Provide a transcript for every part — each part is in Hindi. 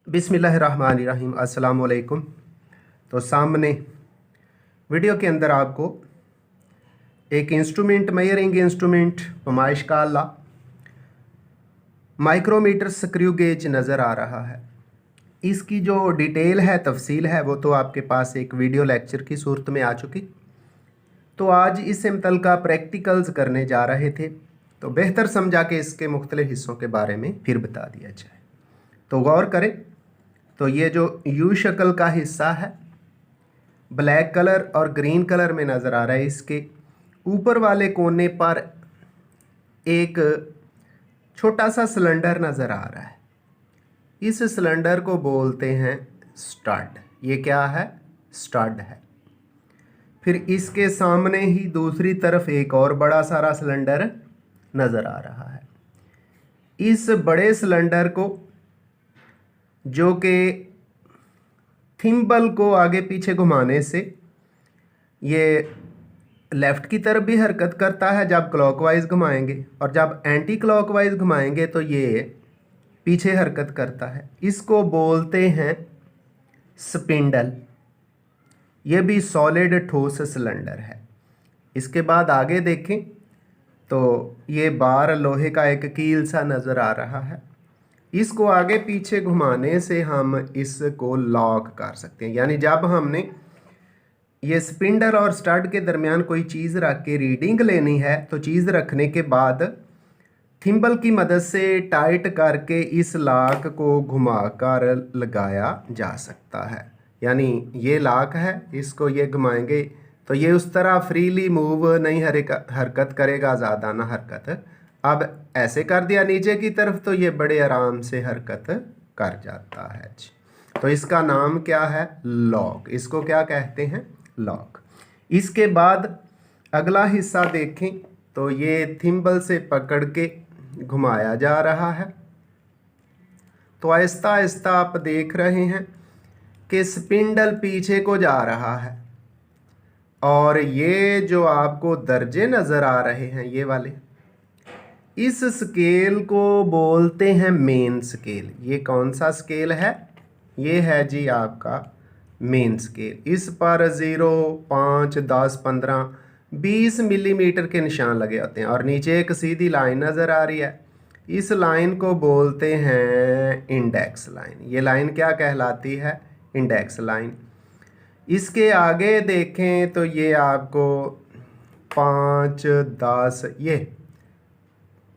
बिस्मिल्लाहिर्रहमानिर्रहीम अस्सलाम वालेकुम। तो सामने वीडियो के अंदर आपको एक इंस्ट्रूमेंट मेजरिंग इंस्ट्रूमेंट पमाइश का अल्ला माइक्रोमीटर स्क्रू गेज नज़र आ रहा है। इसकी जो डिटेल है, तफसील है, वो तो आपके पास एक वीडियो लेक्चर की सूरत में आ चुकी। तो आज इससे मुतल्लिक़ प्रैक्टिकल्स करने जा रहे थे, तो बेहतर समझा कि इसके मुख्तलिफ़ हिस्सों के बारे में फिर बता दिया जाए। तो गौर करें, तो ये जो यू शक्ल का हिस्सा है ब्लैक कलर और ग्रीन कलर में नज़र आ रहा है। इसके ऊपर वाले कोने पर एक छोटा सा सिलेंडर नज़र आ रहा है। इस सिलेंडर को बोलते हैं स्टड। ये क्या है? स्टड है। फिर इसके सामने ही दूसरी तरफ एक और बड़ा सारा सिलेंडर नज़र आ रहा है। इस बड़े सिलेंडर को, जो कि थिम्बल को आगे पीछे घुमाने से ये लेफ़्ट की तरफ भी हरकत करता है जब क्लॉकवाइज घुमाएंगे, और जब एंटी क्लॉकवाइज घुमाएंगे तो ये पीछे हरकत करता है। इसको बोलते हैं स्पिंडल। ये भी सॉलिड ठोस सिलेंडर है। इसके बाद आगे देखें तो ये बार लोहे का एक कील सा नज़र आ रहा है। इसको आगे पीछे घुमाने से हम इसको लॉक कर सकते हैं। यानी जब हमने ये स्पिंडल और स्टड के दरमियान कोई चीज़ रख के रीडिंग लेनी है, तो चीज़ रखने के बाद थिम्बल की मदद से टाइट करके इस लॉक को घुमाकर लगाया जा सकता है। यानी ये लॉक है, इसको ये घुमाएंगे तो ये उस तरह फ्रीली मूव नहीं हरकत करेगा, ज़्यादा ना हरकत। अब ऐसे कर दिया नीचे की तरफ तो ये बड़े आराम से हरकत कर जाता है। तो इसका नाम क्या है? लॉक। इसको क्या कहते हैं? लॉक। इसके बाद अगला हिस्सा देखें तो ये थिम्बल से पकड़ के घुमाया जा रहा है। तो आहिस्ता आहिस्ता आप देख रहे हैं कि स्पिंडल पीछे को जा रहा है, और ये जो आपको दर्जे नज़र आ रहे हैं ये वाले, इस स्केल को बोलते हैं मेन स्केल। ये कौन सा स्केल है? ये है जी आपका मेन स्केल। इस पर 0, 5, 10, 15, 20 मिलीमीटर के निशान लगे होते हैं, और नीचे एक सीधी लाइन नज़र आ रही है। इस लाइन को बोलते हैं इंडेक्स लाइन। ये लाइन क्या कहलाती है? Index line. इसके आगे देखें तो ये आपको 5, 10, ये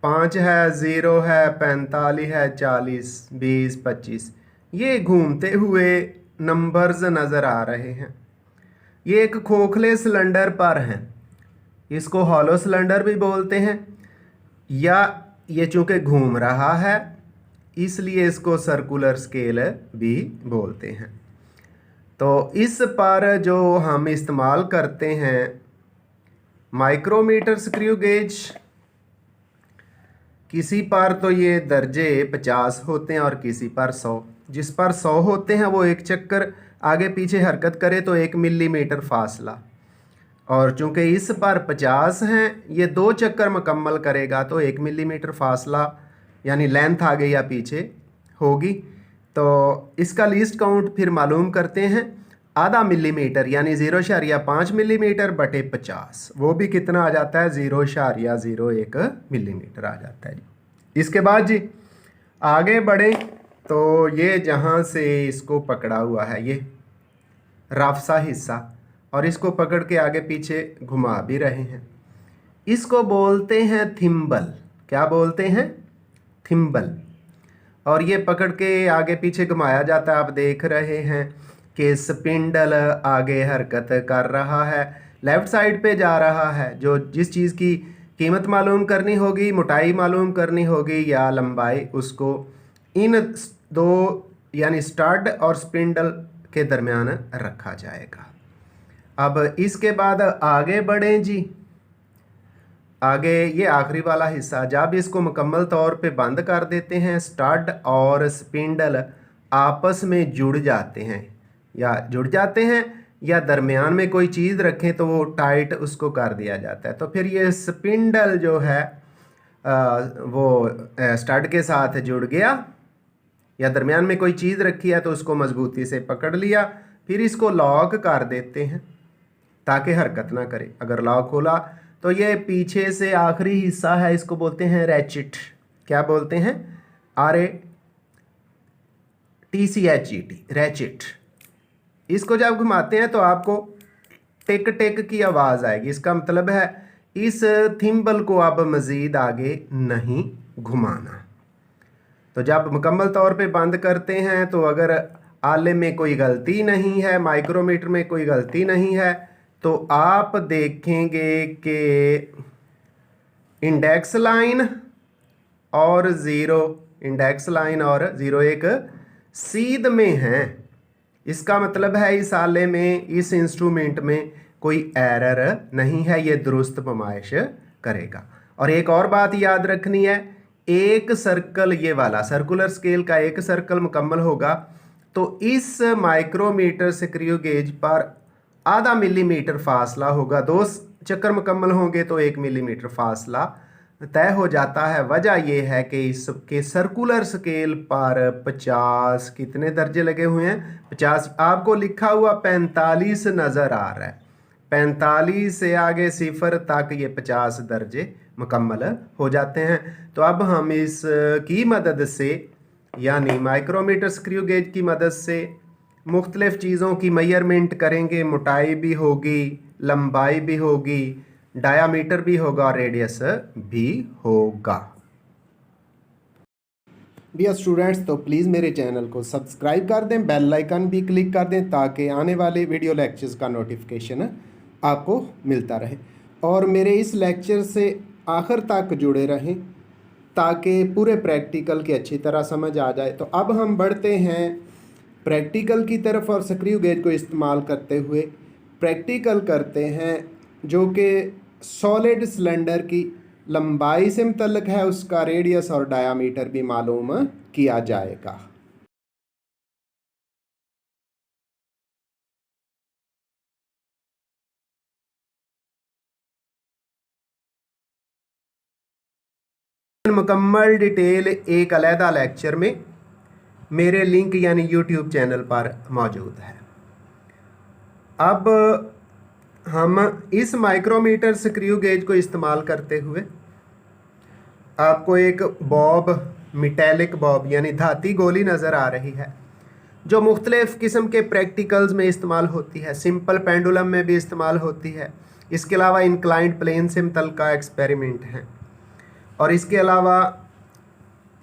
5 है, 0 है, 45 है, 40, 20, 25, ये घूमते हुए नंबर्स नज़र आ रहे हैं। ये एक खोखले सिलेंडर पर हैं। इसको हॉलो सिलेंडर भी बोलते हैं, या ये चूँकि घूम रहा है इसलिए इसको सर्कुलर स्केल भी बोलते हैं। तो इस पर जो हम इस्तेमाल करते हैं माइक्रोमीटर स्क्रू गेज, किसी पर तो ये दर्जे 50 होते हैं और किसी पर 100। जिस पर 100 होते हैं वो एक चक्कर आगे पीछे हरकत करे तो 1 मिलीमीटर फासला, और चूँकि इस पर 50 हैं ये 2 चक्कर मुकम्मल करेगा तो 1 मिलीमीटर फासला यानी लेंथ आगे या पीछे होगी। तो इसका लीस्ट काउंट फिर मालूम करते हैं, आधा मिलीमीटर यानी 0.5 मिलीमीटर बटे 50, वो भी कितना आ जाता है? 0.01 मिलीमीटर आ जाता है जी। इसके बाद जी आगे बढ़ें तो ये जहाँ से इसको पकड़ा हुआ है ये रफ सा हिस्सा, और इसको पकड़ के आगे पीछे घुमा भी रहे हैं, इसको बोलते हैं थिम्बल। क्या बोलते हैं? थिम्बल। और ये पकड़ के आगे पीछे घुमाया जाता है। आप देख रहे हैं कि स्पिंडल आगे हरकत कर रहा है, लेफ़्ट साइड पे जा रहा है। जो जिस चीज़ की कीमत मालूम करनी होगी, मोटाई मालूम करनी होगी या लंबाई, उसको इन दो यानी स्टड और स्पिंडल के दरमियान रखा जाएगा। अब इसके बाद आगे बढ़ें जी। आगे ये आखिरी वाला हिस्सा, जब इसको मुकम्मल तौर पे बंद कर देते हैं, स्टड और स्पिंडल आपस में जुड़ जाते हैं, या दरमियान में कोई चीज़ रखें तो वो टाइट उसको कर दिया जाता है। तो फिर ये स्पिंडल जो है वो स्टड के साथ जुड़ गया, या दरमियान में कोई चीज़ रखी है तो उसको मजबूती से पकड़ लिया, फिर इसको लॉक कर देते हैं ताकि हरकत ना करे। अगर लॉक खोला तो ये पीछे से आखिरी हिस्सा है, इसको बोलते हैं रैचिट। क्या बोलते हैं? RATCHET, ratchet. इसको जब घुमाते हैं तो आपको टिक टिक की आवाज़ आएगी। इसका मतलब है इस थिम्बल को अब मज़ीद आगे नहीं घुमाना। तो जब मुकम्मल तौर पे बंद करते हैं तो अगर आले में कोई गलती नहीं है, माइक्रोमीटर में कोई गलती नहीं है, तो आप देखेंगे कि इंडेक्स लाइन और ज़ीरो एक सीध में हैं। इसका मतलब है इस आले में, इस इंस्ट्रूमेंट में कोई एरर नहीं है, ये दुरुस्त पैमाइश करेगा। और एक और बात याद रखनी है, एक सर्कल, ये वाला सर्कुलर स्केल का एक सर्कल मुकम्मल होगा तो इस माइक्रोमीटर स्क्रू गेज पर आधा मिलीमीटर फासला होगा। 2 चक्कर मुकम्मल होंगे तो 1 मिलीमीटर फासला तय हो जाता है। वजह यह है कि इसके सर्कुलर स्केल पर 50 कितने दर्जे लगे हुए हैं? 50। आपको लिखा हुआ 45 नज़र आ रहा है। 45 से आगे 0 तक ये 50 दर्जे मुकम्मल हो जाते हैं। तो अब हम इसकी मदद से, यानी माइक्रोमीटर स्क्रू गेज की मदद से मुख्तलिफ़ चीज़ों की मेजरमेंट करेंगे। मोटाई भी होगी, लंबाई भी होगी, डायामीटर भी होगा और रेडियस भी होगा। डियर स्टूडेंट्स, तो प्लीज़ मेरे चैनल को सब्सक्राइब कर दें, बेल आइकन भी क्लिक कर दें ताकि आने वाले वीडियो लेक्चर्स का नोटिफिकेशन आपको मिलता रहे। और मेरे इस लेक्चर से आखिर तक जुड़े रहें ताकि पूरे प्रैक्टिकल की अच्छी तरह समझ आ जाए। तो अब हम बढ़ते हैं प्रैक्टिकल की तरफ और स्क्रू गेज को इस्तेमाल करते हुए प्रैक्टिकल करते हैं जो कि सॉलिड सिलेंडर की लंबाई से मुतल्लिक है, उसका रेडियस और डायामीटर भी मालूम किया जाएगा। मुकम्मल डिटेल एक अलहदा लेक्चर में मेरे लिंक यानी यूट्यूब चैनल पर मौजूद है। अब हम इस माइक्रोमीटर स्क्रू गेज को इस्तेमाल करते हुए आपको एक बॉब, मेटेलिक बॉब यानी धाती गोली नज़र आ रही है जो मुख्तलिफ़ किस्म के प्रैक्टिकल्स में इस्तेमाल होती है। सिंपल पेंडुलम में भी इस्तेमाल होती है। इसके अलावा इंक्लाइंड प्लेन से मुतल्लिक़ एक्सपेरिमेंट हैं। और इसके अलावा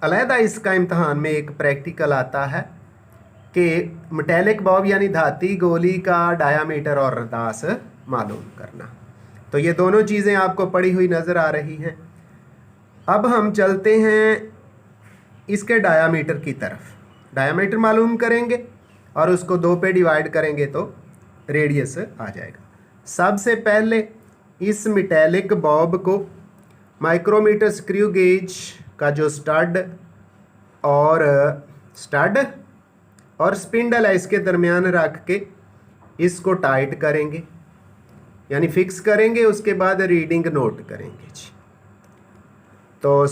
अलहदा इसका इम्तहान में एक प्रैक्टिकल आता है कि मेटेलिक बॉब यानी धाती गोली का डायामीटर और रदास मालूम करना। तो ये दोनों चीज़ें आपको पड़ी हुई नज़र आ रही हैं। अब हम चलते हैं इसके डायामीटर की तरफ। डायामीटर मालूम करेंगे और उसको 2 पे डिवाइड करेंगे तो रेडियस आ जाएगा। सबसे पहले इस मेटेलिक बॉब को माइक्रोमीटर स्क्रू गेज का जो स्टड और स्पिंडल है इसके दरमियान रख के इसको टाइट करेंगे यानी फिक्स करेंगे। उसके बाद रीडिंग नोट करेंगे जी। तो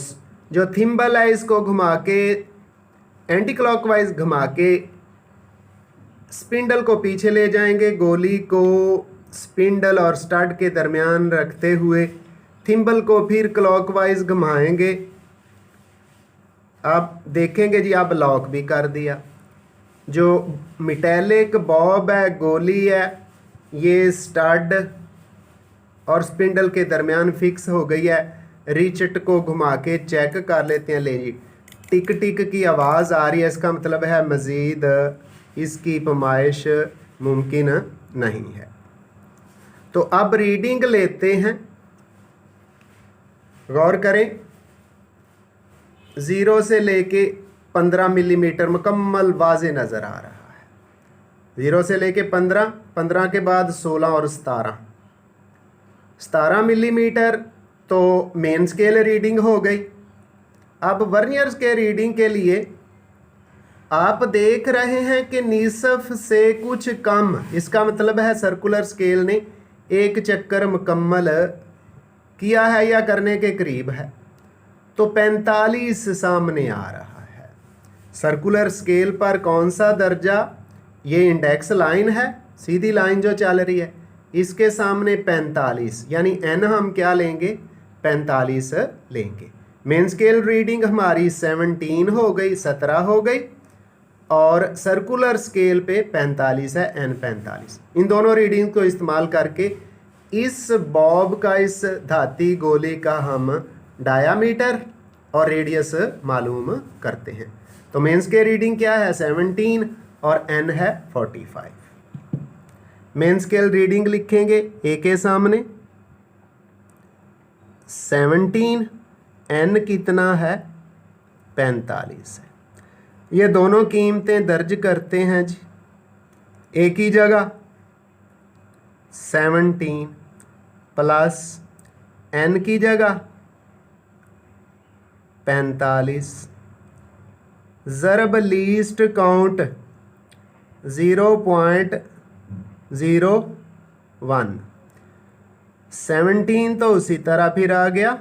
जो थिम्बल है इसको घुमा के एंटी क्लॉकवाइज घुमा के स्पिंडल को पीछे ले जाएंगे। गोली को स्पिंडल और स्टड के दरमियान रखते हुए थिम्बल को फिर क्लॉकवाइज घुमाएंगे। आप देखेंगे जी, आप लॉक भी कर दिया। जो मेटेलिक बॉब है, गोली है, ये स्टड और स्पिंडल के दरमियान फिक्स हो गई है। रिचट को घुमा के चेक कर लेते हैं। ले जी, टिक टिक की आवाज़ आ रही है, इसका मतलब है मज़ीद इसकी पैमाइश मुमकिन नहीं है। तो अब रीडिंग लेते हैं। गौर करें, 0 से लेके 15 मिलीमीटर मुकम्मल वाज़े नज़र आ रहा है। 0 से लेके 15 के बाद 16 और 17 मिलीमीटर तो मेन स्केल रीडिंग हो गई। अब वर्नियर के रीडिंग के लिए आप देख रहे हैं कि निसफ से कुछ कम, इसका मतलब है सर्कुलर स्केल ने 1 चक्कर मुकम्मल किया है या करने के करीब है। तो 45 सामने आ रहा है। सर्कुलर स्केल पर कौन सा दर्जा, ये इंडेक्स लाइन है, सीधी लाइन जो चल रही है, इसके सामने 45, यानी n हम क्या लेंगे, 45 लेंगे। मेन स्केल रीडिंग हमारी 17 हो गई, 17 हो गई, और सर्कुलर स्केल पे 45 है, n 45। इन दोनों रीडिंग को इस्तेमाल करके इस बॉब का, इस धाती गोली का हम डायामीटर और रेडियस मालूम करते हैं। तो मेन स्केल रीडिंग क्या है, 17 और n है 45। मेन स्केल रीडिंग लिखेंगे a के सामने 17, n कितना है, 45 है। ये दोनों कीमतें दर्ज करते हैं जी। a की जगह 17 प्लस n की जगह 45, ज़रब लीस्ट काउंट 0.01, 17 तो उसी तरह फिर आ गया,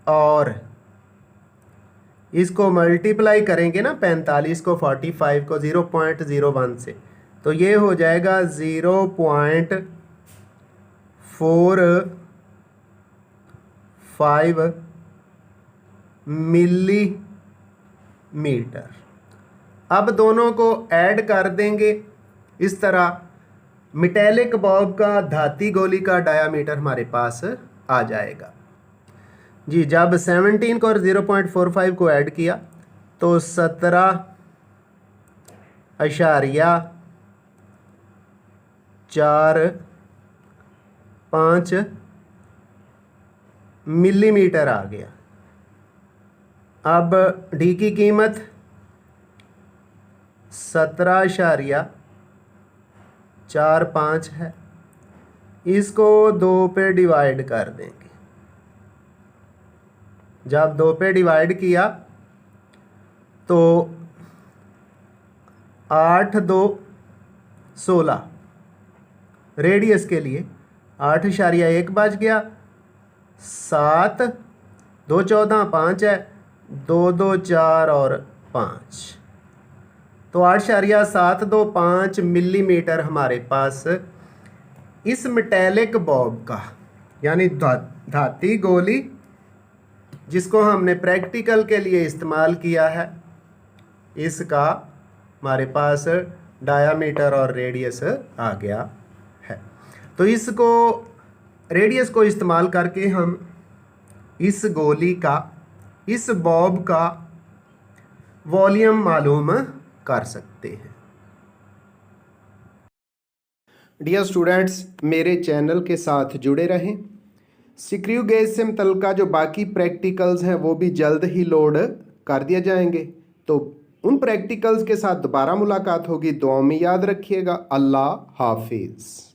और इसको मल्टीप्लाई करेंगे ना 45 को 45 को 0.01 से, तो ये हो जाएगा 0.45 मिलीमीटर। अब दोनों को ऐड कर देंगे इस तरह, मेटेलिक बॉब का, धाती गोली का डायामीटर हमारे पास आ जाएगा जी। जब 17 को और 0.45 को ऐड किया तो 17.45 मिलीमीटर आ गया। अब डी की कीमत 17.45 है, इसको 2 पे डिवाइड कर देंगे। जब 2 पे डिवाइड किया तो 8 2 16, रेडियस के लिए 8.1 बच गया, 7 2 14 5 है, 2 2 4 और 5, तो 8.725 मिलीमीटर हमारे पास इस मेटेलिक बॉब का, यानी धाती गोली जिसको हमने प्रैक्टिकल के लिए इस्तेमाल किया है, इसका हमारे पास डायामीटर और रेडियस आ गया है। तो इसको, रेडियस को इस्तेमाल करके हम इस गोली का, इस बॉब का वॉल्यूम मालूम कर सकते हैं। डियर स्टूडेंट्स, मेरे चैनल के साथ जुड़े रहें। स्क्रू गेज से मुतल्लिका जो बाकी प्रैक्टिकल्स हैं वो भी जल्द ही लोड कर दिए जाएंगे। तो उन प्रैक्टिकल्स के साथ दोबारा मुलाकात होगी। दुआ में याद रखिएगा। अल्लाह हाफिज़।